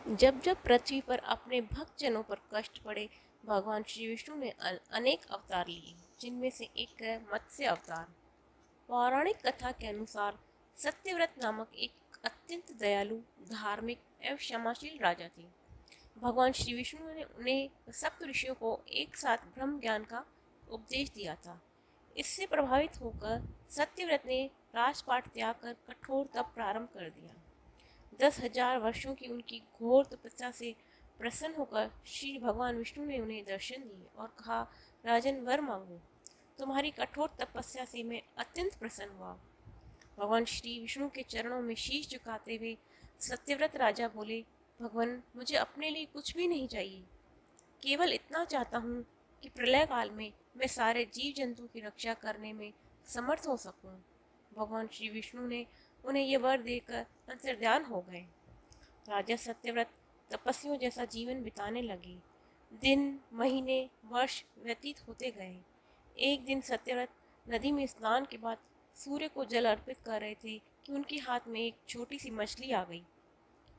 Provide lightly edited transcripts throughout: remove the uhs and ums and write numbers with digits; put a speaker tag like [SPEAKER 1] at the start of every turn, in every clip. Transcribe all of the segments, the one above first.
[SPEAKER 1] जब जब पृथ्वी पर अपने भक्तजनों पर कष्ट पड़े, भगवान श्री विष्णु ने अनेक अवतार लिए, जिनमें से एक है मत्स्य अवतार। पौराणिक कथा के अनुसार सत्यव्रत नामक एक अत्यंत दयालु, धार्मिक एवं क्षमाशील राजा थे। भगवान श्री विष्णु ने उन्हें सप्त ऋषियों को एक साथ ब्रह्म ज्ञान का उपदेश दिया था। इससे प्रभावित होकर सत्यव्रत ने राजपाट त्याग कर कठोर तप प्रारंभ कर दिया। 10,000 वर्षों की उनकी घोर तपस्या से प्रसन्न होकर श्री भगवान विष्णु ने उन्हें दर्शन दिए और कहा, राजन, वर मांगो। तुम्हारी कठोर तपस्या से मैं अत्यंत प्रसन्न हुआ। भगवान श्री विष्णु के चरणों में शीश झुकाते हुए सत्यव्रत राजा बोले, भगवान, मुझे अपने लिए कुछ भी नहीं चाहिए। केवल इतना चाहता हूँ कि प्रलय काल में मैं सारे जीव जंतु की रक्षा करने में समर्थ हो सकूं। भगवान श्री विष्णु ने उन्हें ये वर देकर अंतर्ध्यान हो गए। राजा सत्यव्रत तपस्वियों जैसा जीवन बिताने लगे। दिन, महीने, वर्ष व्यतीत होते गए। एक दिन सत्यव्रत नदी में स्नान के बाद सूर्य को जल अर्पित कर रहे थे कि उनके हाथ में एक छोटी सी मछली आ गई।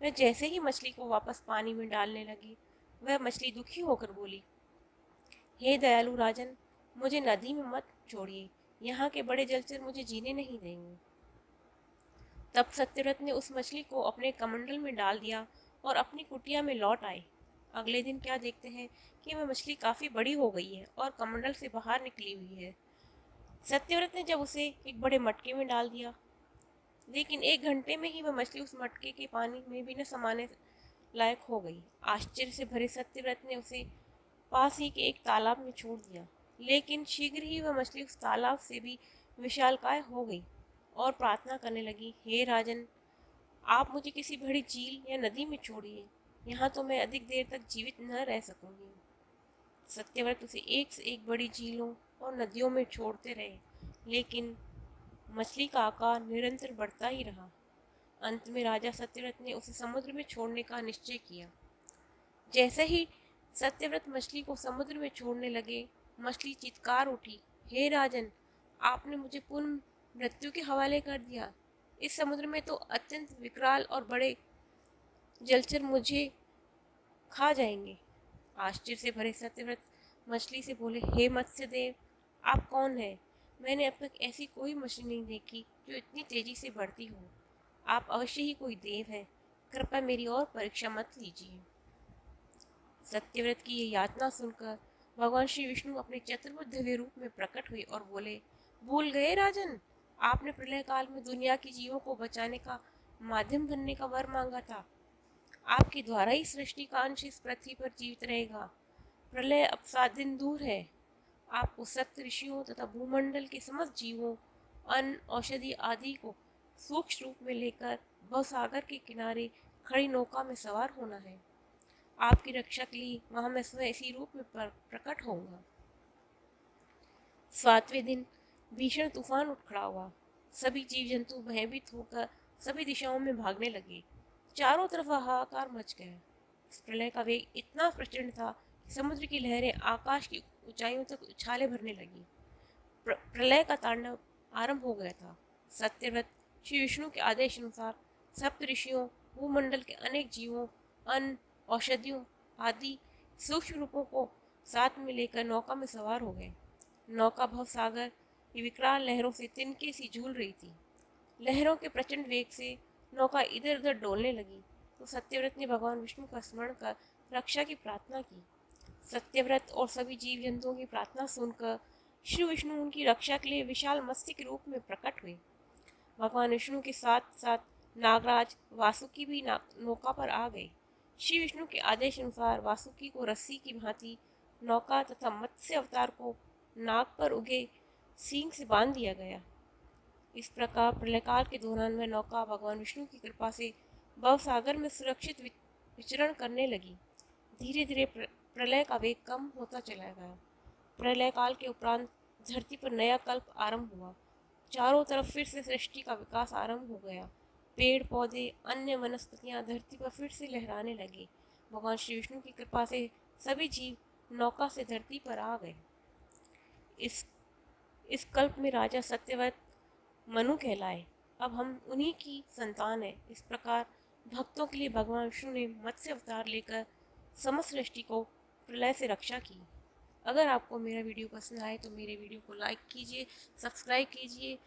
[SPEAKER 1] वह जैसे ही मछली को वापस पानी में डालने लगी, वह मछली दुखी होकर बोली, हे दयालु राजन, मुझे नदी में मत छोड़िए। यहाँ के बड़े जलचर मुझे जीने नहीं देंगे। तब सत्यव्रत ने उस मछली को अपने कमंडल में डाल दिया और अपनी कुटिया में लौट आए। अगले दिन क्या देखते हैं कि वह मछली काफ़ी बड़ी हो गई है और कमंडल से बाहर निकली हुई है। सत्यव्रत ने जब उसे एक बड़े मटके में डाल दिया, लेकिन 1 घंटे में ही वह मछली उस मटके के पानी में भी न समाने लायक हो गई। आश्चर्य से भरे सत्यव्रत ने उसे पास ही के एक तालाब में छोड़ दिया, लेकिन शीघ्र ही वह मछली उस तालाब से भी विशालकाय हो गई और प्रार्थना करने लगी, हे राजन, आप मुझे किसी बड़ी झील या नदी में छोड़िए। यहाँ तो मैं अधिक देर तक जीवित न रह सकूंगी। सत्यव्रत उसे एक से एक बड़ी झीलों और नदियों में छोड़ते रहे, लेकिन मछली का आकार निरंतर बढ़ता ही रहा। अंत में राजा सत्यव्रत ने उसे समुद्र में छोड़ने का निश्चय किया। जैसे ही सत्यव्रत मछली को समुद्र में छोड़ने लगे, मछली चित्कार उठी, हे राजन, आपने मुझे पुनः मृत्यु के हवाले कर दिया। इस समुद्र में तो अत्यंत विकराल और बड़े जलचर मुझे खा जाएंगे। आश्चर्य से भरे सत्यव्रत मछली से बोले, हे मत्स्य देव, आप कौन हैं? मैंने अब तक ऐसी कोई मछली नहीं देखी जो इतनी तेजी से बढ़ती हो। आप अवश्य ही कोई देव हैं। कृपया मेरी और परीक्षा मत लीजिए। सत्यव्रत की ये यातना सुनकर भगवान श्री विष्णु अपने चतुर्भुज रूप में प्रकट हुए और बोले, भूल गए राजन, आपने प्रलय काल में दुनिया की जीवों को बचाने का माध्यम बनने का वर मांगा था। आपके द्वारा ही सृष्टि का अंश इस पृथ्वी पर जीवित रहेगा। प्रलय अब 7 दिन दूर है। आपको सप्त ऋषियों तथा भूमंडल के समस्त जीवों, अन्न, औषधि आदि को सूक्ष्म रूप में लेकर भवसागर के किनारे खड़ी नौका में सवार होना है। आपकी रक्षा के लिए वहां मैं स्वयं इसी रूप में प्रकट होऊंगा। 7वें दिन भीषण तूफान उठ खड़ा हुआ। सभी जीव जंतु भयभीत होकर सभी दिशाओं में भागने लगे। चारों तरफ हाहाकार मच गया। इस प्रलय का वेग इतना प्रचंड था कि समुद्र की लहरें आकाश की ऊंचाइयों तक उछाले भरने लगी। प्रलय का तांडव आरंभ हो गया था। सत्यव्रत श्री विष्णु के आदेश अनुसार सप्त ऋषियों, भूमंडल के अनेक जीवों, अन्न, औषधियों आदि सूक्ष्म रूपों को साथ में लेकर नौका में सवार हो गए। नौका भवसागर की विकराल लहरों से तिनके सी झूल रही थी। लहरों के प्रचंड वेग से नौका इधर उधर डोलने लगी तो सत्यव्रत ने भगवान विष्णु का स्मरण कर रक्षा की प्रार्थना की। सत्यव्रत और सभी जीव जंतुओं की प्रार्थना सुनकर श्री विष्णु उनकी रक्षा के लिए विशाल मत्स्य के रूप में प्रकट हुए। भगवान विष्णु के साथ साथ नागराज वासुकी भी नौका पर आ गए। श्री विष्णु के आदेश अनुसार वासुकी को रस्सी की भांति नौका तथा मत्स्य अवतार को नाग पर उगे सींग से बांध दिया गया। इस प्रकार प्रलयकाल के दौरान वह नौका भगवान विष्णु की कृपा से भवसागर में सुरक्षित विचरण करने लगी। धीरे धीरे प्रलय का वेग कम होता चला गया। प्रलय काल के उपरांत धरती पर नया कल्प आरंभ हुआ। चारों तरफ फिर से सृष्टि का विकास आरंभ हो गया। पेड़ पौधे, अन्य वनस्पतियां धरती पर फिर से लहराने लगे। भगवान श्री विष्णु की कृपा से सभी जीव नौका से धरती पर आ गए। इस इस कल्प में राजा सत्यव्रत मनु कहलाए। अब हम उन्हीं की संतान है। इस प्रकार भक्तों के लिए भगवान विष्णु ने मत्स्य अवतार लेकर समस्त सृष्टि को प्रलय से रक्षा की। अगर आपको मेरा वीडियो पसंद आए तो मेरे वीडियो को लाइक कीजिए, सब्सक्राइब कीजिए